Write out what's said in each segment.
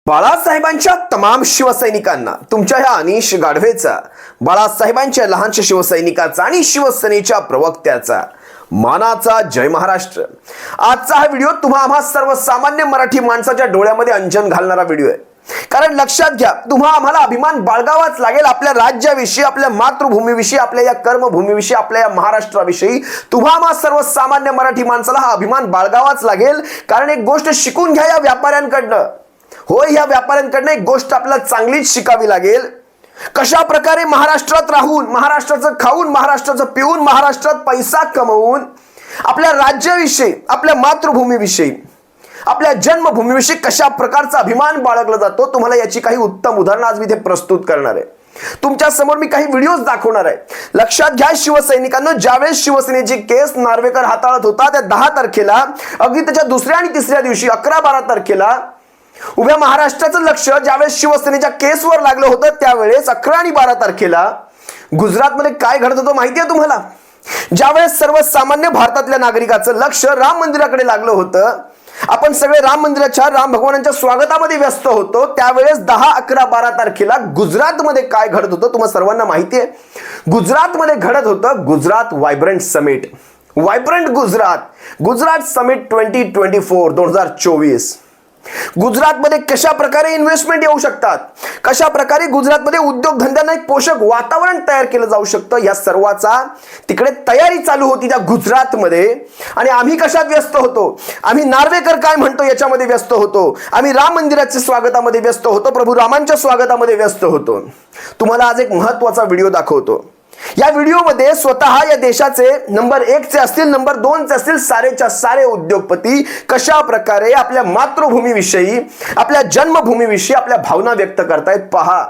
बाळासाहेबांच्या तमाम शिवसैनिकांना तुमच्या ह्या अनिश गाढवेचा, बाळासाहेबांच्या लहानशा शिवसैनिकाचा आणि शिवसेनेच्या प्रवक्त्याचा मानाचा जय महाराष्ट्र। आजचा हा व्हिडिओ आम्हा सर्वसामान्य मराठी माणसाच्या डोळ्यामध्ये अंजन घालणारा व्हिडिओ आहे। कारण लक्षात घ्या, आम्हाला अभिमान बाळगावाच लागेल आपल्या राज्याविषयी, आपल्या मातृभूमीविषयी, आपल्या या कर्मभूमीविषयी, आपल्या या महाराष्ट्राविषयी। आम्हा सर्वसामान्य मराठी माणसाला हा अभिमान बाळगावाच लागेल। कारण एक गोष्ट शिकून घ्या या व्यापाऱ्यांकडनं, होय या व्यापाऱ्यांकडनं एक गोष्ट आपल्याला चांगलीच शिकावी लागेल। कशा प्रकारे महाराष्ट्रात राहून, महाराष्ट्राचं खाऊन, महाराष्ट्राचं पिऊन, महाराष्ट्रात पैसा कमवून आपल्या राज्याविषयी, आपल्या मातृभूमीविषयी, आपल्या जन्मभूमीविषयी कशा प्रकारचा अभिमान बाळगला जातो, तुम्हाला याची काही उत्तम उदाहरणं आज मी इथे प्रस्तुत करणार आहे। तुमच्या समोर मी काही व्हिडिओज दाखवणार आहे। लक्षात घ्या शिवसैनिकांना, ज्यावेळेस शिवसेनेची केस नार्वेकर हाताळत होता त्या 10 तारखेला, अगदी त्याच्या दुसऱ्या आणि तिसऱ्या दिवशी 11-12 तारखेला उभ्या महाराष्ट्राचं लक्ष ज्यावेळेस शिवसेनेच्या केसवर लागलं होतं, त्यावेळेस 11 आणि 12 तारखेला गुजरातमध्ये काय घडत होतं माहिती आहे तुम्हाला? ज्यावेळेस सर्वसामान्य भारतातल्या नागरिकाचं लक्ष राम मंदिराकडे लागलं होतं, आपण सगळे राम मंदिराच्या, राम भगवानांच्या स्वागतामध्ये व्यस्त होतो, त्यावेळेस 10, 11, 12 तारखेला गुजरातमध्ये काय घडत होतं तुम्हाला सर्वांना माहिती आहे? गुजरातमध्ये घडत होतं Gujarat vibrant summit, vibrant Gujarat summit 2024। गुजरातमध्ये कशा प्रकारे इन्व्हेस्टमेंट येऊ शकतात, कशा प्रकारे गुजरातमध्ये उद्योगधंद्यांना एक पोषक वातावरण तयार केलं जाऊ शकतं, या सर्वाचा तिकडे तयारी चालू होती त्या गुजरातमध्ये। आणि आम्ही कशात व्यस्त होतो? आम्ही नार्वेकर काय म्हणतो याच्यामध्ये व्यस्त होतो, आम्ही राम मंदिराच्या स्वागतामध्ये व्यस्त होतो, प्रभू रामांच्या स्वागतामध्ये व्यस्त होतो। तुम्हाला आज एक महत्त्वाचा व्हिडिओ दाखवतो। या व्हिडिओमध्ये स्वतः या देशाचे नंबर 1 चे असतील, नंबर 2 चे असतील, सारेच्या सारे उद्योगपती कशा प्रकारे आपल्या मातृभूमीविषयी, आपल्या जन्मभूमीविषयी आपल्या भावना व्यक्त करतायत पहा।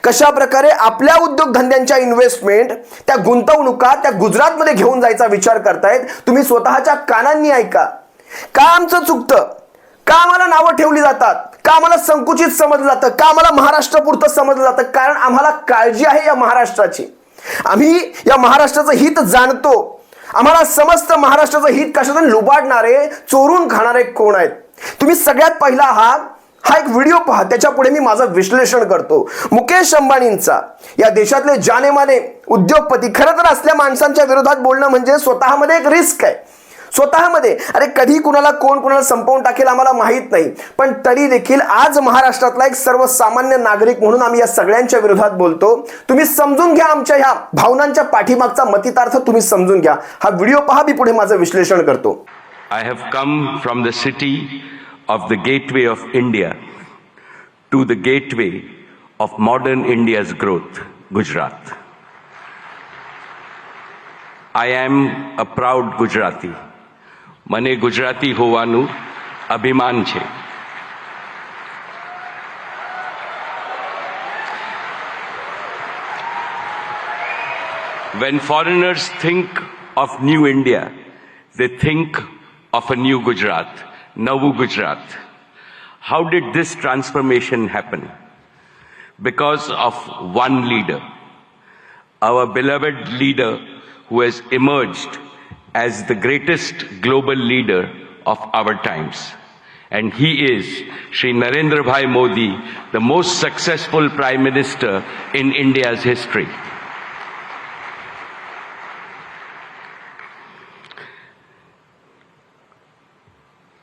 कशा प्रकारे आपल्या उद्योगधंद्यांच्या इन्व्हेस्टमेंट, त्या गुंतवणुका त्या गुजरातमध्ये घेऊन जायचा विचार करतायत। तुम्ही स्वतःच्या कानांनी ऐका। का आमचं चुकतं? का आम्हाला नावं ठेवली जातात? का आम्हाला संकुचित समजलं जातं? का आम्हाला महाराष्ट्रापुरतं समजलं जातं? कारण आम्हाला काळजी आहे या महाराष्ट्राची। आम्ही या महाराष्ट्राचं हित जाणतो। आम्हाला समस्त महाराष्ट्राचं हित कशातून लुबाडणारे, चोरून खाणारे कोण आहेत। तुम्ही सगळ्यात पहिला हा एक व्हिडिओ पहा, त्याच्या पुढे मी माझं विश्लेषण करतो। मुकेश अंबानींचा, या देशातले जानेमाने उद्योगपती, खरं तर असल्या माणसांच्या विरोधात बोलणं म्हणजे स्वतःमध्ये एक रिस्क आहे। स्वतःमध्ये अरे कधी कुणाला कोणाला संपवून टाकेल आम्हाला माहित नाही, पण तरी देखील आज महाराष्ट्रातला एक सर्वसामान्य नागरिक म्हणून आम्ही या सगळ्यांच्या विरोधात बोलतो। तुम्ही समजून घ्या, आमच्या ह्या भावनांच्या पाठीमागचा मतितार्थ तुम्ही समजून घ्या। हा व्हिडिओ पहा, मी पुढे माझं विश्लेषण करतो। I have come from the city of the gateway of India to the gateway of modern India's growth, Gujarat. I am a proud Gujarati. મને ગુજરાતી હોવાનું અભિમાન છે। When foreigners think of new India, they think of a new Gujarat, Navu Gujarat. How did this transformation happen? Because of one leader, our beloved leader who has emerged as the greatest global leader of our times. And he is Shri Narendra Bhai Modi, the most successful Prime Minister in India's history.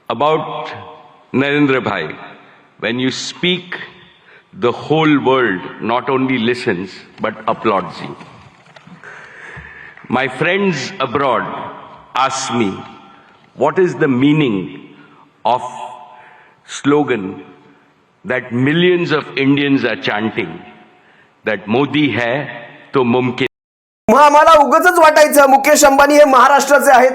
About Narendra Bhai, when you speak, the whole world not only listens but applauds you. My friends abroad ask me, what is the meaning of slogan that millions of Indians are chanting, that Modi hai to mumkin. आम्हाला उगाचच वाटायचं मुकेश अंबानी हे महाराष्ट्राचे आहेत,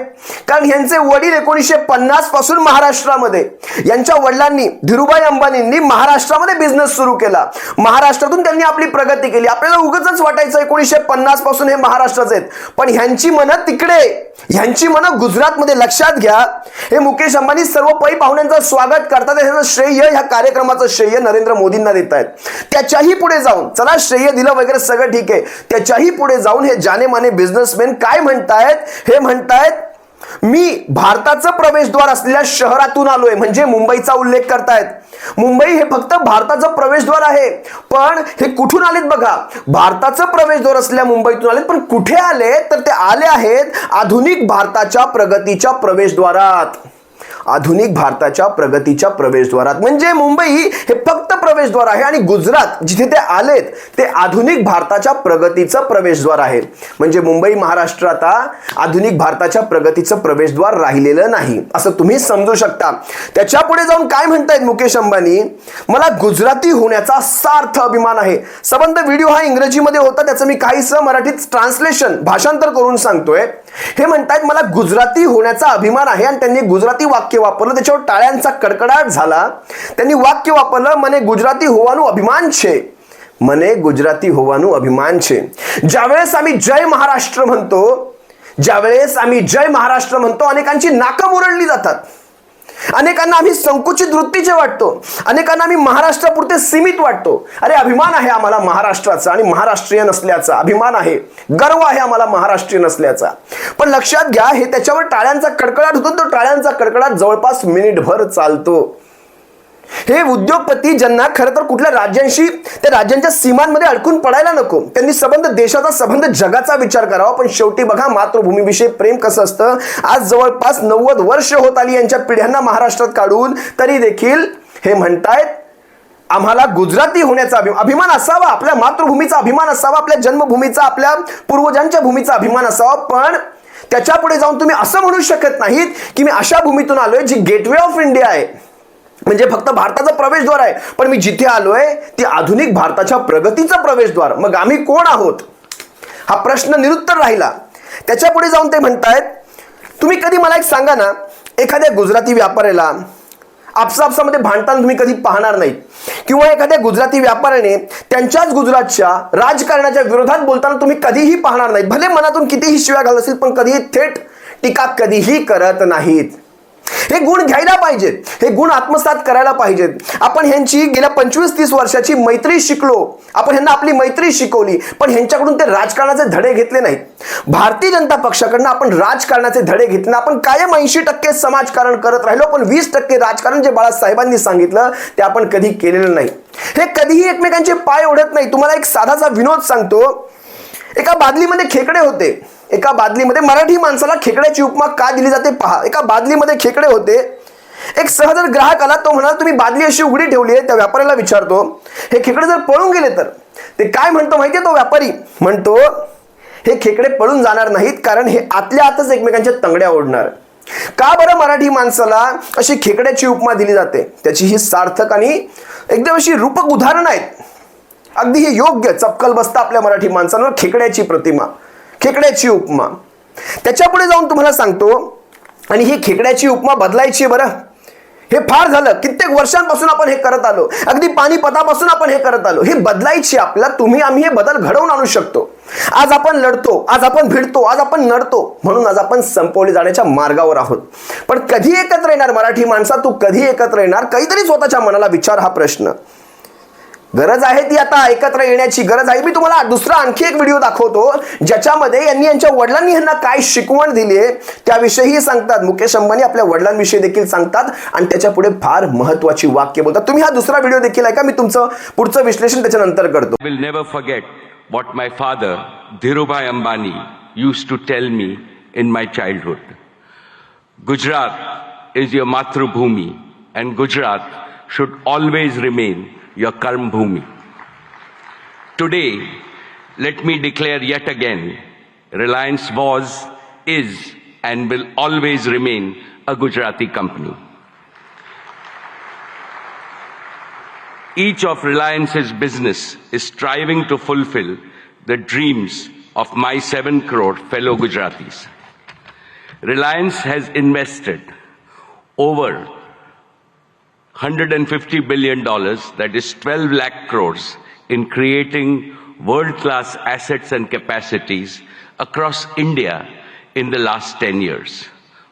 कारण यांचे वडील 1950 पासून महाराष्ट्रामध्ये, यांच्या वडिलांनी धीरूभाई अंबानींनी महाराष्ट्रामध्ये बिझनेस सुरू केला, महाराष्ट्रातून त्यांनी आपली प्रगती केली। आपल्याला उगाचच वाटायचं 1950 पासून हे महाराष्ट्राचे आहेत, पण ह्यांची मनं तिकडे, ह्यांची मनं गुजरातमध्ये। लक्षात घ्या, हे मुकेश अंबानी सर्व पै पाहुण्यांचं स्वागत करतात, ह्याचं श्रेय, ह्या कार्यक्रमाचं श्रेय नरेंद्र मोदींना देत आहेत। त्याच्याही पुढे जाऊन, चला श्रेय दिलं वगैरे सगळं ठीक आहे, त्याच्याही पुढे जाऊन हे जानेमाने बिझनेसमॅन काय म्हणतायत? हे म्हणतायत मी भारताचं प्रवेशद्वार असलेल्या शहरातून आलोय, म्हणजे मुंबईचा उल्लेख करतायत। मुंबई हे फक्त भारताचं प्रवेशद्वार आहे, पण हे कुठून आलेत बघा, भारताचं प्रवेशद्वार असलेल्या मुंबईतून आलेत, पण कुठे आले तर ते आले आहेत आधुनिक भारताच्या प्रगतीच्या प्रवेशद्वारात। आधुनिक भारताच्या प्रगतीच्या प्रवेशद्वारात, म्हणजे मुंबई हे फक्त प्रवेशद्वार आहे आणि गुजरात जिथे ते आलेत ते आधुनिक भारताच्या प्रगतीचं प्रवेशद्वार आहे। म्हणजे मुंबई महाराष्ट्र आता आधुनिक भारताच्या प्रगतीचं प्रवेशद्वार राहिलेलं नाही असं तुम्ही समजू शकता। त्याच्या पुढे जाऊन काय म्हणतायत मुकेश अंबानी, मला गुजराती होण्याचा सार्थ अभिमान आहे। सबंध व्हिडिओ हा इंग्रजीमध्ये होता, त्याचं मी काहीसं मराठीत ट्रान्सलेशन भाषांतर करून सांगतोय। हे म्हणतायत मला गुजराती होण्याचा अभिमान आहे आणि त्यांनी गुजराती वाक्य वापरलं, त्याच्यावर टाळ्यांचा कडकडाट झाला। त्यांनी वाक्य वापरलं, मने गुजराती होવાનું अभिमान छे, मने गुजराती होવાનું अभिमान छे। ज्यावेळेस आम्ही जय महाराष्ट्र म्हणतो, ज्यावेळेस आम्ही जय महाराष्ट्र म्हणतो, अनेकांची नाकं मुरडली जातात, अनेकांना आम्ही संकुचित वृत्तीचे वाटतो, अनेकांना आम्ही महाराष्ट्रापुरते सीमित वाटतो। अरे अभिमान आहे आम्हाला महाराष्ट्राचा आणि महाराष्ट्रीयन असल्याचा अभिमान आहे, गर्व आहे आम्हाला महाराष्ट्रीयन असल्याचा। पण लक्षात घ्या, हे त्याच्यावर टाळ्यांचा कडकडाट होतो, तो टाळ्यांचा कडकडाट जवळपास मिनिटभर चालतो। हे उद्योगपती ज्यांना खरं तर कुठल्या राज्यांशी, त्या राज्यांच्या सीमांमध्ये अडकून पडायला नको, त्यांनी संबंध देशाचा, संबंध जगाचा विचार करावा। पण शेवटी बघा, मातृभूमीविषयी प्रेम कसं असतं। आज जवळपास 90 वर्ष होत आली यांच्या पिढ्यांना महाराष्ट्रात काढून, तरी देखील हे म्हणतायत आम्हाला गुजराती होण्याचा अभिमान असावा, आपल्या मातृभूमीचा अभिमान असावा, आपल्या जन्मभूमीचा, आपल्या पूर्वजांच्या भूमीचा अभिमान असावा। पण त्याच्या पुढे जाऊन तुम्ही असं म्हणू शकत नाहीत की मी अशा भूमीतून आलोय जी गेटवे ऑफ इंडिया आहे, म्हणजे फक्त भारताचा प्रवेशद्वार आहे, पण मी जिथे आलोय ती आधुनिक भारताच्या प्रगतीचा प्रवेशद्वार। मग आम्ही कोण आहोत हा प्रश्न निरुत्तर राहिला। त्याच्या पुढे जाऊन ते म्हणतायत, तुम्ही कधी मला एक सांगा ना, एखाद्या गुजराती व्यापाऱ्याला आपसामध्ये भांडताना तुम्ही कधी पाहणार नाही, किंवा एखाद्या गुजराती व्यापाऱ्याने त्यांच्याच गुजरातच्या राजकारणाच्या विरोधात बोलताना तुम्ही कधीही पाहणार नाही। भले मनातून कितीही शिव्या घालत असतील, पण कधीही थेट टीका कधीही करत नाहीत। हे गुण घ्यायला पाहिजेत, हे गुण आत्मसात करायला पाहिजेत। आपण ह्यांची गेल्या 25-30 वर्षाची मैत्री शिकलो, आपण ह्यांना आपली मैत्री शिकवली, पण ह्यांच्याकडून ते राजकारणाचे धडे घेतले नाहीत। भारतीय जनता पक्षाकडनं आपण राजकारणाचे धडे घेतले, आपण कायम 80% समाजकारण करत राहिलो, पण 20% राजकारण जे बाळासाहेबांनी सांगितलं ते आपण कधी केलेलं नाही। हे कधीही एकमेकांचे पाय ओढत नाही। तुम्हाला एक साधासा विनोद सांगतो, एका बादलीमध्ये खेकडे होते, एका बादलीमध्ये, मराठी माणसाला खेकड्याची उपमा का दिली जाते पहा। एका बादलीमध्ये खेकडे होते, एक सहज ग्राहक आला, तो म्हणाला तुम्ही बादली अशी उघडी ठेवली आहे। त्या व्यापाऱ्याला विचारतो, हे खेकडे जर पळून गेले तर? ते काय म्हणतो माहितीये, तो व्यापारी म्हणतो हे खेकडे पळून जाणार नाहीत, कारण हे आतल्या आतच एकमेकांच्या तंगड्या ओढणार। का बरं मराठी माणसाला अशी खेकड्याची उपमा दिली जाते? त्याची ही सार्थक आणि एकदम अशी रूपक उदाहरण आहेत। अगदी हे योग्य चपकल बसतं आपल्या मराठी माणसांवर, खेकड्याची प्रतिमा, खेकड्याची उपमा। त्याच्या पुढे जाऊन तुम्हाला सांगतो, आणि ही खेकड्याची उपमा बदलायची बरं, हे फार झालं, कित्येक वर्षांपासून आपण हे करत आलो, अगदी पानिपतापासून आपण हे करत आलो, हे बदलायची आपल्याला, तुम्ही आम्ही हे बदल घडवून आणू शकतो। आज आपण लढतो, आज आपण भिडतो, आज आपण नडतो, म्हणून आज आपण संपवले जाण्याच्या मार्गावर आहोत। पण कधी एकत्र येणार मराठी माणसा, तू कधी एकत्र येणार? काहीतरी स्वतःच्या मनाला विचार, हा प्रश्न। गरज आहे ती आता एकत्र येण्याची गरज आहे। मी तुम्हाला दुसरा आणखी एक व्हिडिओ दाखवतो, ज्याच्यामध्ये यांच्या वडिलांनी यांना काय शिकवण दिली आहे त्याविषयी सांगतात। मुकेश अंबानी आपल्या वडिलांविषयी देखील सांगतात आणि त्याच्या पुढे फार महत्त्वाची वाक्य बोलतात। तुम्ही हा दुसरा व्हिडिओ देखील ऐका, मी तुमचं पुढचं विश्लेषण त्याच्यानंतर करतो। I will never forget what my father, Dhirubhai Ambani, used to tell me in my childhood. Gujarat is your Matrubhumi and Gujarat should always remain your Karm Bhumi. Today, let me declare yet again, Reliance was, is and will always remain a Gujarati company. Each of Reliance's business is striving to fulfill the dreams of my 7 crore fellow Gujaratis. Reliance has invested over $150 billion, that is 12 lakh crores, in creating world-class assets and capacities across India in the last 10 years.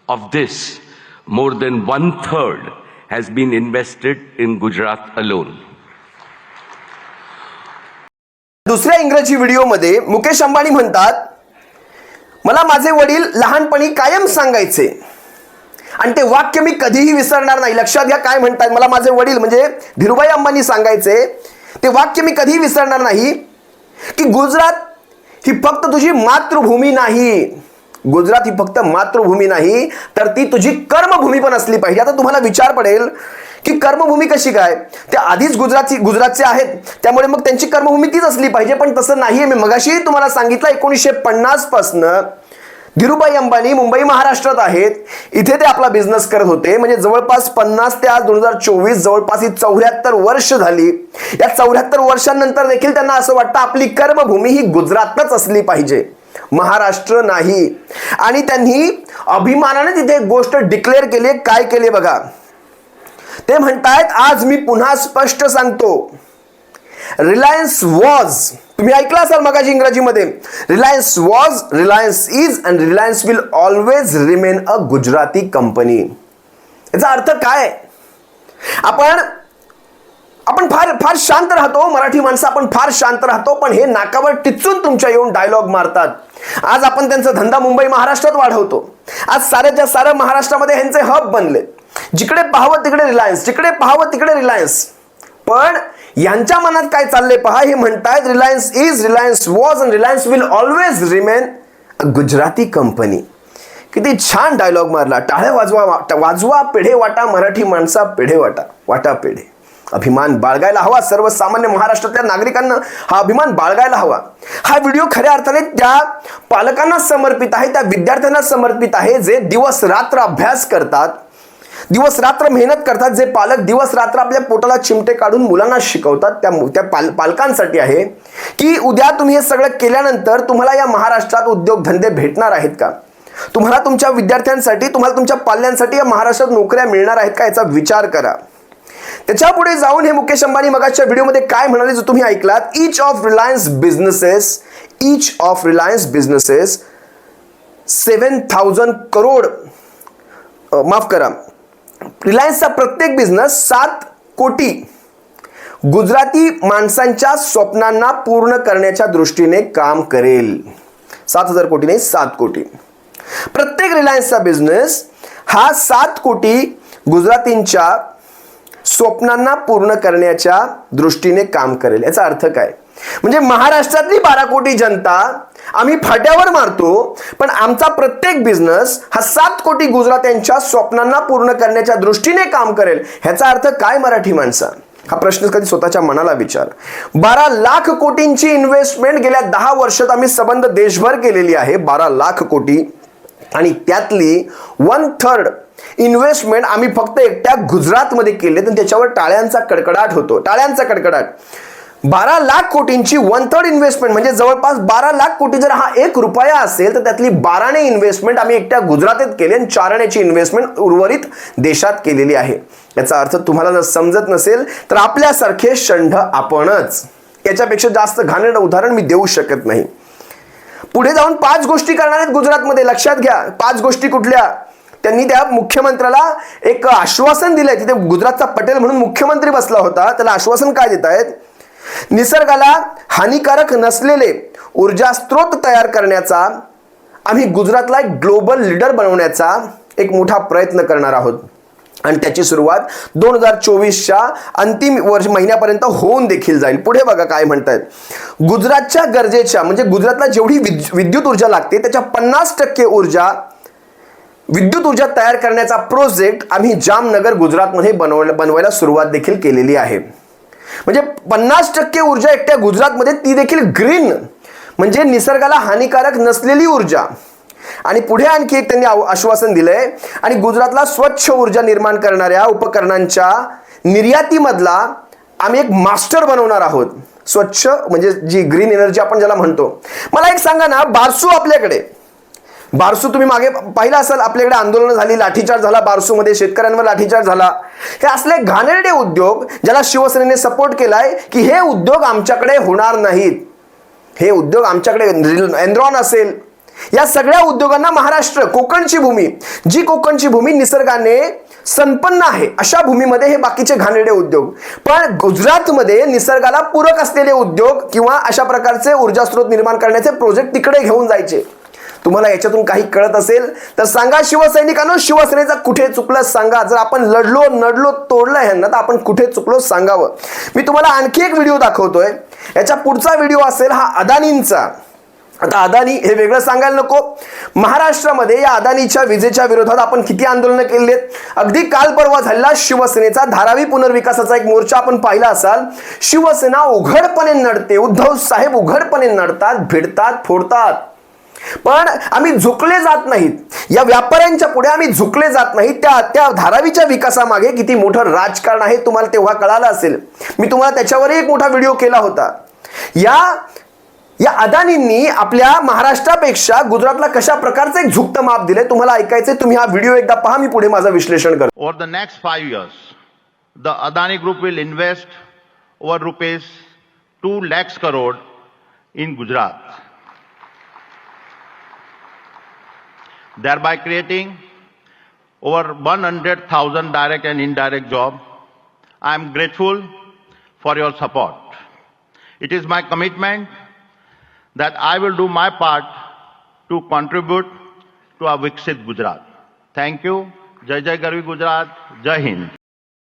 Of this, more than 1/3 has been invested in Gujarat alone. दुसऱ्या इंग्रजी व्हिडिओमध्ये मुकेश अंबानी म्हणतात, मला माझे वडील लहानपणी कायम सांगायचे आणि ते वाक्य मी कधीही विसरणार नाही. लक्षात घ्या काय म्हणतात. मला माझे वडील म्हणजे धीरूभाई अंबानी सांगायचे, ते वाक्य मी कधीही विसरणार नाही, की गुजरात ही फक्त तुझी मातृभूमी नाही. गुजरात ही फक्त मातृभूमी नाही तर ती तुझी कर्मभूमी पण असली पाहिजे. आता तुम्हाला विचार पडेल की कर्मभूमी कशी काय, ते आधीच गुजरातचे आहेत त्यामुळे मग त्यांची कर्मभूमी तीच असली पाहिजे. पण तसं नाहीये. मी मगाशी तुम्हाला सांगितलं 1950 पासून धीरूभाई अंबानी मुंबई महाराष्ट्रात आहेत. इथे ते आपला बिझनेस करत होते. म्हणजे जवळपास 50 ते आज 2024 जवळपास ही 74 वर्ष झाली. या 74 वर्षांनंतर देखील त्यांना असं वाटतं आपली कर्मभूमी ही गुजरातच असली पाहिजे, महाराष्ट्र नाही. आणि त्यांनी अभिमानाने तिथे एक गोष्ट डिक्लेअर केली. काय केले बघा. ते म्हणतायत आज मी पुन्हा स्पष्ट सांगतो, रिलायन्स वॉज, तुम्ही ऐकलं असाल मगाशी इंग्रजीमध्ये, Reliance was, Reliance is and Reliance will always remain a Gujarati company. याचा अर्थ काय. आपण फार शांत राहतो मराठी माणसं, आपण फार शांत राहतो. पण हे नाकावर टिचून तुमच्या येऊन डायलॉग मारतात. आज आपण त्यांचा धंदा मुंबई महाराष्ट्रात वाढवतो. आज साऱ्याच्या साऱ्या महाराष्ट्रामध्ये ह्यांचे हब बनले. जिकडे पाहावं तिकडे रिलायन्स, जिकडे पाहावं तिकडे रिलायन्स. पण यांच्या मनात काय चाललंय पहा. हे म्हणतायत Reliance is, Reliance was and Reliance will always remain a Gujarati company. किती छान डायलॉग मारला. टाळ्या वाजवा पेढे वाटा, मराठी माणसा पेढे वाटा, वाटा पेढे. अभिमान बाळगायला हवा. सर्वसामान्य महाराष्ट्रातल्या नागरिकांना हा अभिमान बाळगायला हवा. हा व्हिडिओ खऱ्या अर्थाने त्या पालकांना समर्पित आहे, त्या विद्यार्थ्यांना समर्पित आहे जे दिवस रात्र अभ्यास करतात, दिवस रात्र मेहनत करतात. जे पालक दिवस रात्र आपल्या पोटाला चिमटे काढून मुलांना शिकवतात त्या पालकांसाठी आहे की उद्या तुम्ही हे सगळं केल्यानंतर तुम्हाला या महाराष्ट्रात उद्योगधंदे भेटणार आहेत का, तुम्हाला तुमच्या विद्यार्थ्यांसाठी, तुम्हाला तुमच्या पाल्यांसाठी या महाराष्ट्रात नोकऱ्या मिळणार आहेत का, याचा विचार करा. त्याच्या पुढे जाऊन हे मुकेश अंबानी मगाच्या व्हिडिओमध्ये काय म्हणाले जो तुम्ही ऐकलात, each of Reliance businesses 7,000 crore, माफ करा, रिलायन्सचा प्रत्येक बिझनेस 7 कोटी गुजराती माणसांच्या स्वप्नांना पूर्ण करण्याच्या दृष्टीने काम करेल. 7,000 कोटी नाही, 7 कोटी. प्रत्येक रिलायन्सचा बिझनेस हा 7 कोटी गुजरातींच्या स्वप्नांना पूर्ण करण्याच्या दृष्टीने काम करेल. याचा अर्थ काय. म्हणजे महाराष्ट्रातली 12 कोटी जनता आम्ही फाट्यावर मारतो, पण आमचा प्रत्येक बिझनेस हा 7 कोटी गुजरात्यांच्या स्वप्नांना पूर्ण करण्याच्या दृष्टीने काम करेल. ह्याचा अर्थ काय मराठी माणसा. हा प्रश्न कधी स्वतःच्या मनाला विचार. 12 लाख कोटींची इन्व्हेस्टमेंट गेल्या 10 वर्षात आम्ही संबंध देशभर केलेली आहे. 12 लाख कोटी आणि त्यातली 1/3 इन्व्हेस्टमेंट आम्ही फक्त एकट्या गुजरातमध्ये केले. तर त्याच्यावर टाळ्यांचा कडकडाट होतो, टाळ्यांचा कडकडाट. 12 लाख कोटींची 1/3 इन्व्हेस्टमेंट म्हणजे जवळपास 12 लाख कोटी. जर हा 1 रुपया असेल तर त्यातली 12ने इन्व्हेस्टमेंट आम्ही एकट्या गुजरातीत केली आणि 4नेची इन्व्हेस्टमेंट उर्वरित देशात केलेली आहे. याचा अर्थ तुम्हाला जर समजत नसेल तर आपल्यासारखे षंढ आपणच. याच्यापेक्षा जास्त घाणेरडं उदाहरण मी देऊ शकत नाही. पुढे जाऊन 5 गोष्टी करणार आहेत गुजरातमध्ये. लक्षात घ्या 5 गोष्टी कुठल्या. त्यांनी त्या मुख्यमंत्र्याला एक आश्वासन दिलंय. तिथे गुजरातचा पटेल म्हणून मुख्यमंत्री बसला होता. त्याला आश्वासन काय देत आहेत. निसर्गाला हानिकारक नसलेले ऊर्जा स्रोत तयार करण्याचा, आम्ही गुजरातला एक ग्लोबल लीडर बनवण्याचा एक मोठा प्रयत्न करणार आहोत. आणि त्याची सुरुवात 2024च्या अंतिम महिन्यापर्यंत होऊन देखील जाईल. पुढे बघा काय म्हणतायत. गुजरातच्या गरजेच्या म्हणजे गुजरातला जेवढी विद्युत ऊर्जा लागते त्याच्या 50% विद्युत ऊर्जा तयार करण्याचा प्रोजेक्ट आम्ही जामनगर गुजरातमध्ये बनवायला सुरुवात देखील केलेली आहे. म्हणजे 50% ऊर्जा एकट्या गुजरातमध्ये, ती देखील ग्रीन म्हणजे निसर्गाला हानिकारक नसलेली ऊर्जा. आणि पुढे आणखी एक त्यांनी आश्वासन दिलंय. आणि गुजरातला स्वच्छ ऊर्जा निर्माण करणाऱ्या उपकरणांच्या निर्यातीमधला आम्ही एक मास्टर बनवणार आहोत. स्वच्छ म्हणजे जी ग्रीन एनर्जी आपण ज्याला म्हणतो. मला एक सांगा ना, बारसू तुम्ही मागे पाहिलं असेल, आपल्याकडे आंदोलन झाली, लाठीचार्ज झाला बारसूमध्ये, शेतकऱ्यांवर लाठीचार्ज झाला. हे असले घाणेरडे उद्योग ज्याला शिवसेनेने सपोर्ट केलाय की हे उद्योग आमच्याकडे होणार नाहीत, हे उद्योग आमच्याकडे, एनरॉन असेल, या सगळ्या उद्योगांना महाराष्ट्र, कोकणची भूमी, जी कोकणची भूमी निसर्गाने संपन्न आहे अशा भूमीमध्ये हे बाकीचे घाणेरडे उद्योग. पण गुजरातमध्ये निसर्गाला पूरक असलेले उद्योग किंवा अशा प्रकारचे ऊर्जा स्रोत निर्माण करण्याचे प्रोजेक्ट तिकडे घेऊन जायचे. तुम्हाला याच्यातून काही कळत असेल तर सांगा शिवसैनिकांनो, शिवसेनेचा कुठे चुकलं सांगा. जर आपण नडलो तोडलं ह्यांना तर आपण कुठे चुकलो सांगावं. मी तुम्हाला आणखी एक व्हिडिओ दाखवतोय. याच्या पुढचा व्हिडिओ असेल हा अदानींचा. आता अदानी हे वेगळं सांगायला नको. महाराष्ट्रामध्ये या अदानीच्या विजेच्या विरोधात आपण किती आंदोलनं केली आहेत. अगदी काल परवा झालेला शिवसेनेचा धारावी पुनर्विकासाचा एक मोर्चा आपण पाहिला असाल. शिवसेना उघडपणे नडते, उद्धव साहेब उघडपणे नडतात, भिडतात, फोडतात. पण आम्ही झुकले जात नाहीत. या व्यापाऱ्यांच्या पुढे आम्ही झुकले जात नाहीत. त्या धारावीच्या विकासामागे किती मोठं राजकारण आहे तुम्हाला तेव्हा कळालं असेल. मी तुम्हाला त्याच्यावरही एक मोठा व्हिडिओ केला होता. या अदानींनी आपल्या महाराष्ट्रापेक्षा गुजरातला कशा प्रकारचं एक झुकतं माप दिले तुम्हाला ऐकायचंय. तुम्ही हा व्हिडिओ एकदा पहा, मी पुढे माझं विश्लेषण करतो. Over the next 5 years, the Adani Group will invest over rupees 2 lakhs crore in Gujarat, thereby creating over 100,000 direct and indirect jobs. I am grateful for your support. It is my commitment that I will do my part to contribute to a Viksit Gujarat. Thank you. Jai Jai Garvi Gujarat. Jai Hind.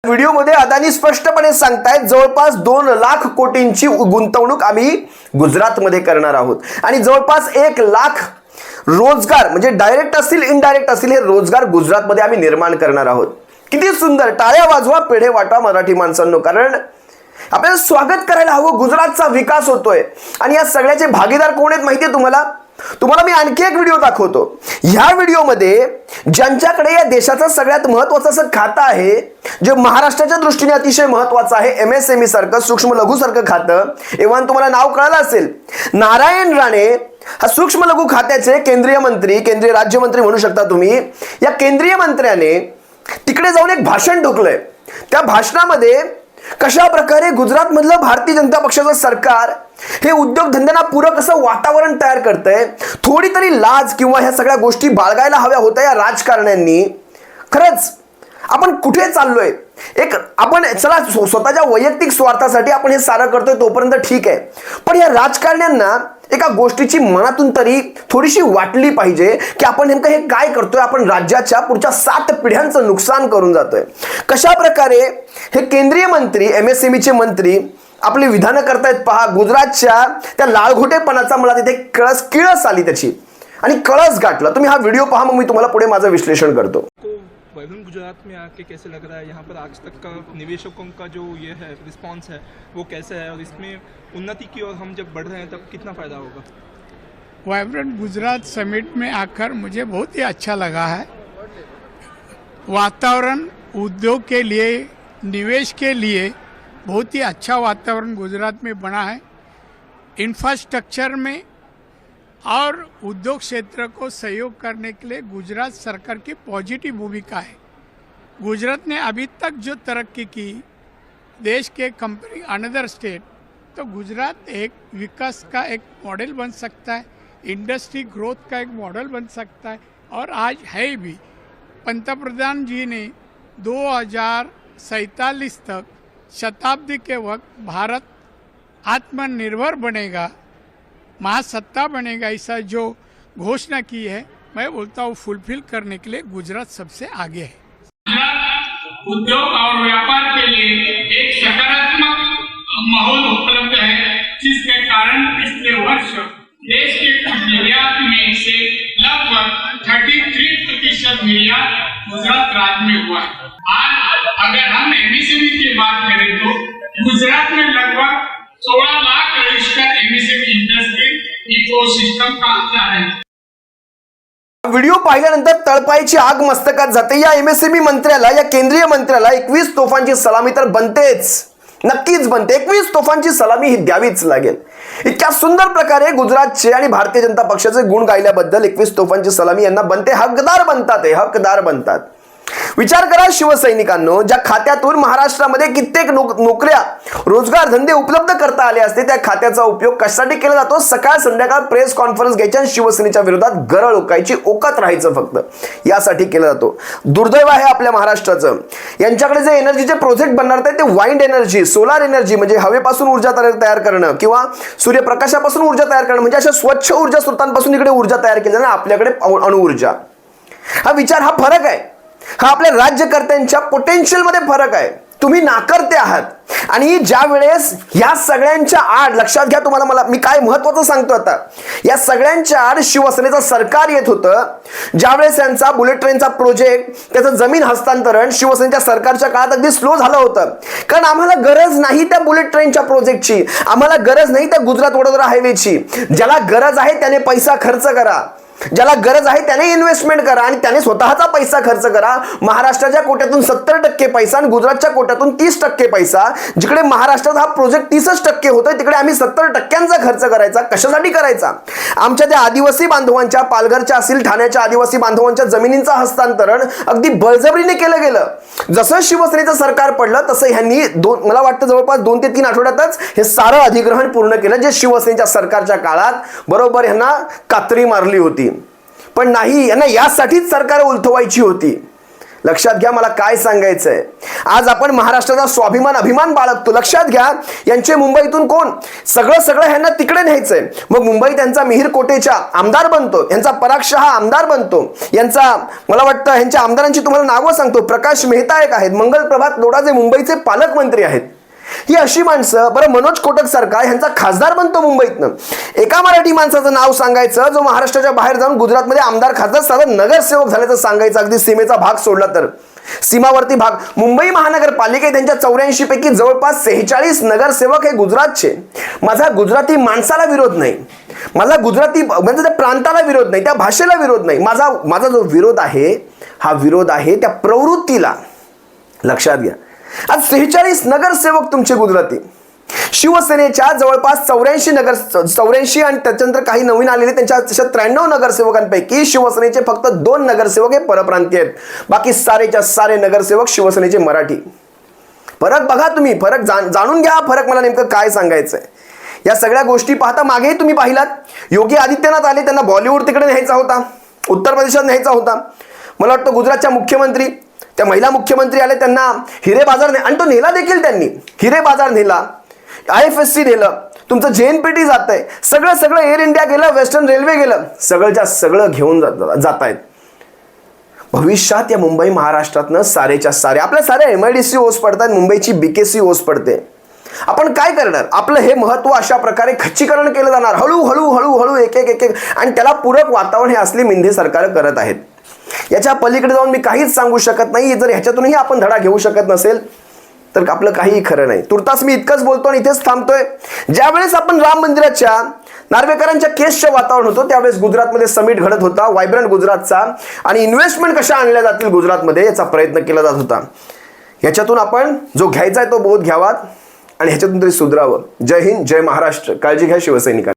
व्हिडिओमध्ये अदानी स्पष्टपणे सांगतायत जवळपास 2 लाख कोटींची गुंतवणूक आम्ही गुजरातमध्ये करणार आहोत आणि जवळपास 1 लाख रोजगार म्हणजे डायरेक्ट असतील इनडायरेक्ट असतील हे रोजगार गुजरातमध्ये आम्ही निर्माण करणार आहोत. किती सुंदर. टाळ्या वाजवा, पेढे वाटा मराठी माणसांनो. कारण आपल्याला स्वागत करायला हवं. गुजरातचा विकास होतोय आणि या सगळ्याचे भागीदार कोण आहेत माहितीये तुम्हाला मी आणखी एक व्हिडिओ दाखवतो. ह्या व्हिडिओमध्ये ज्यांच्याकडे या देशाचं सगळ्यात महत्वाचं असं खातं आहे जे महाराष्ट्राच्या दृष्टीने अतिशय महत्वाचं आहे, MSME सारखं सूक्ष्म लघु सारखं खातं. इव्हन तुम्हाला नाव कळालं असेल, नारायण राणे हा सूक्ष्म लघु खात्याचे केंद्रीय मंत्री, केंद्रीय राज्यमंत्री म्हणू शकता तुम्ही. या केंद्रीय मंत्र्याने तिकडे जाऊन एक भाषण ठोकलंय. त्या भाषणामध्ये कशा प्रकारे गुजरात मधलं भारतीय जनता पक्षाचं सरकार हे उद्योगधंद्यांना पूरक असं वातावरण तयार करतंय. थोडी तरी लाज किंवा ह्या सगळ्या गोष्टी बाळगायला हव्या होत्या या राजकारण्यांनी. खरंच आपण कुठे चाललोय. आपण चला स्वतःच्या वैयक्तिक स्वार्थासाठी आपण हे सारं करतोय तोपर्यंत ठीक आहे, पण या राजकारण्यांना एका गोष्टीची मनातून तरी थोडीशी वाटली पाहिजे की आपण नेमकं हे काय करतोय. आपण राज्याच्या पुढच्या 7 पिढ्यांचं नुकसान करून जातोय. कशा प्रकारे हे केंद्रीय मंत्री, MSMEचे मंत्री आपली विधानं करतायत पहा. गुजरातच्या त्या लाळघोटेपणाचा मला तिथे किळस आली त्याची आणि कळस गाठला. तुम्ही हा व्हिडिओ पहा, मग मी तुम्हाला पुढे माझं विश्लेषण करतो. वाइब्रेंट गुजरात में आके कैसे लग रहा है, यहाँ पर आज तक का निवेशकों का जो ये है रिस्पांस है वो कैसे है और इसमें उन्नति की ओर हम जब बढ़ रहे हैं तब कितना फ़ायदा होगा. वाइब्रेंट गुजरात समिट में आकर मुझे बहुत ही अच्छा लगा है. वातावरण उद्योग के लिए, निवेश के लिए बहुत ही अच्छा वातावरण गुजरात में बना है. इंफ्रास्ट्रक्चर में और उद्योग क्षेत्र को सहयोग करने के लिए गुजरात सरकार की पॉजिटिव भूमिका है. गुजरात ने अभी तक जो तरक्की की देश के कंपेयरिंग अनदर स्टेट, तो गुजरात एक विकास का एक मॉडल बन सकता है, इंडस्ट्री ग्रोथ का एक मॉडल बन सकता है और आज है भी. पंतप्रधान जी ने 2047 तक शताब्दी के वक्त भारत आत्मनिर्भर बनेगा, महासत्ता बनेगा, ऐसा जो घोषणा की है, मैं बोलता हूँ फुलफिल करने के लिए गुजरात सबसे आगे है. गुजरात उद्योग और व्यापार के लिए एक सकारात्मक माहौल उपलब्ध है, जिसके कारण पिछले वर्ष देश के कुल निर्यात में से लगभग 33% निर्यात गुजरात राज्य में हुआ है. आज अगर हम MSME की बात करें तो गुजरात में लगभग 16 lakh registered MSME industry ecosystem का हिस्सा है. व्हिडिओ पाहिल्यानंतर तळपायची आग मस्तकात जाते. या MSME मंत्र्याला, या केंद्रीय मंत्र्याला 21 तोफांची सलामी तर बनतेच, नक्कीच बनते. 21 तोफांची सलामी ही द्यावीच लागेल. इतक्या सुंदर प्रकारे गुजरातचे आणि भारतीय जनता पक्षाचे गुण गायल्याबद्दल 21 तोफांची सलामी यांना बनते. हकदार बनतात, हे हकदार बनतात. विचार करा शिवसैनिकांनो, ज्या खात्यातून महाराष्ट्रामध्ये कित्येक नोकऱ्या रोजगार धंदे उपलब्ध करता आले असते, त्या खात्याचा उपयोग कशासाठी केला जातो? सकाळ संध्याकाळ प्रेस कॉन्फरन्स घ्यायची आणि शिवसेनेच्या विरोधात गरळ ओकायची, ओकत राहायचं फक्त, यासाठी केला जातो. दुर्दैव आहे आपल्या महाराष्ट्राचं. यांच्याकडे जे एनर्जीचे प्रोजेक्ट बनणार आहेत ते वाइंड एनर्जी, सोलार एनर्जी म्हणजे हवेपासून ऊर्जा तयार करणं किंवा सूर्यप्रकाशापासून ऊर्जा तयार करणं, म्हणजे अशा स्वच्छ ऊर्जा स्रोतांपासून इकडे ऊर्जा तयार केली जाणार, आपल्याकडे अणुऊर्जा. हा विचार, हा फरक आहे. हा आपल्या राज्यकर्त्यांच्या पोटेन्शियल मध्ये फरक आहे. तुम्ही नाकारते आहात. आणि ज्या वेळेस या सगळ्यांच्या आड, लक्षात घ्या, तुम्हाला मी काय महत्वाचं सांगतो आता, या सगळ्यांच्या आड शिवसेनेचं सरकार येत होतं. ज्यावेळेस यांचा बुलेट ट्रेनचा प्रोजेक्ट, त्याचं जमीन हस्तांतरण शिवसेनेच्या सरकारच्या काळात अगदी स्लो झालं होतं. कारण आम्हाला गरज नाही त्या बुलेट ट्रेनच्या प्रोजेक्टची, आम्हाला गरज नाही त्या गुजरात वडोदरा हायवेची. ज्याला गरज आहे त्याने पैसा खर्च करा, ज्याला गरज आहे त्याने इन्व्हेस्टमेंट करा आणि त्याने स्वतःचा पैसा खर्च करा. महाराष्ट्राच्या कोट्यातून 70% पैसा आणि गुजरातच्या कोट्यातून 30% पैसा. जिकडे महाराष्ट्रात हा प्रोजेक्ट 30% होतोय, तिकडे आम्ही 70%चा खर्च करायचा. कशासाठी करायचा? आमच्या त्या आदिवासी बांधवांच्या, पालघरच्या असतील, ठाण्याच्या आदिवासी बांधवांच्या जमिनींचं हस्तांतरण अगदी बळजबरीने केलं गेलं. जसं शिवसेनेचं सरकार पडलं तसं ह्यांनी मला वाटतं जवळपास 2 ते 3 आठवड्यातच हे सारं अधिग्रहण पूर्ण केलं, जे शिवसेनेच्या सरकारच्या काळात बरोबर ह्यांना कात्री मारली होती. पण नाही, यांना यासाठीच सरकार उलथवायची होती. लक्षात घ्या मला काय सांगायचंय. आज आपण महाराष्ट्राचा स्वाभिमान, अभिमान बाळगतो. लक्षात घ्या, यांचे मुंबईतून कोण सगळं ह्यांना तिकडे न्यायचंय. मग मुंबईत यांचा मिहिर कोटेचा आमदार बनतो, यांचा पराग शहा आमदार बनतो, यांचा मला वाटतं ह्यांच्या आमदारांची तुम्हाला नावं सांगतो. प्रकाश मेहता एक आहेत, मंगल प्रभात लोढा जे मुंबईचे पालकमंत्री आहेत. ही अशी माणसं, बरं मनोज कोटक सरकार ह्यांचा खासदार बनतो मुंबईतनं. एका मराठी माणसाचं नाव सांगायचं जो महाराष्ट्राच्या बाहेर जाऊन गुजरातमध्ये आमदार, खासदार, साधा नगरसेवक झाल्याचं सांगायचं. अगदी सीमेचा भाग सोडला तर, सीमावर्ती भाग. मुंबई महानगरपालिकेत त्यांच्या 84 पैकी जवळपास 46 नगरसेवक हे गुजरातचे. माझा गुजराती माणसाला विरोध नाही, माझा गुजराती म्हणजे त्या प्रांताला विरोध नाही, त्या भाषेला विरोध नाही. माझा जो विरोध आहे, हा विरोध आहे त्या प्रवृत्तीला. लक्षात घ्या, आज 46 नगरसेवक तुमचे गुजराती. शिवसेनेच्या जवळपास 84 आणि त्याच्यानंतर काही नवीन आलेले त्यांच्या 93 नगरसेवकांपैकी शिवसेनेचे फक्त 2 नगरसेवक हे परप्रांतीय आहेत. बाकी सारेच्या सारे नगरसेवक शिवसेनेचे मराठी. फरक बघा तुम्ही, फरक जाणून घ्या. फरक मला नेमकं काय सांगायचंय. या सगळ्या गोष्टी पाहता मागेही तुम्ही पाहिलात, योगी आदित्यनाथ आले, त्यांना बॉलिवूड तिकडे न्यायचा होता, उत्तर प्रदेशात न्यायचा होता. मला वाटतं गुजरातच्या मुख्यमंत्री, त्या महिला मुख्यमंत्री आले, त्यांना हिरे बाजार आणि तो नेला देखील त्यांनी. हिरे बाजार नेला, IFSC नेलं, तुमचं JNPT जात आहे, सगळं एअर इंडिया गेलं, वेस्टर्न रेल्वे गेलं, सगळंच्या सगळं घेऊन जात आहेत. भविष्यात या मुंबई महाराष्ट्रातनं सारेच्या सारे आपल्या सारे MIDC ओस पडतात, मुंबईची BKC ओस पडते. आपण काय करणार? आपलं हे महत्व अशा प्रकारे खच्चीकरण केलं जाणार, हळूहळू एक आणि त्याला पूरक वातावरण हे असली मिंधे सरकार करत आहेत. याच्या पलीकडे जाऊन मी काहीच सांगू शकत नाही. जर ह्याच्यातूनही आपण धडा घेऊ शकत नसेल तर आपलं काहीही खरं नाही. तुर्तास मी इतकंच बोलतो आणि इथेच थांबतोय. ज्यावेळेस आपण राम मंदिराच्या नार्वेकरांच्या केसचं वातावरण होतं, त्यावेळेस गुजरातमध्ये समिट घडत होता, व्हायब्रंट गुजरातचा, आणि इन्व्हेस्टमेंट कशा आणल्या जातील गुजरातमध्ये याचा प्रयत्न केला जात होता. याच्यातून आपण जो घ्यायचा आहे तो बोध घ्यावा आणि ह्याच्यातून तरी सुधरावं. जय हिंद, जय महाराष्ट्र. काळजी घ्या शिवसैनिकांनी.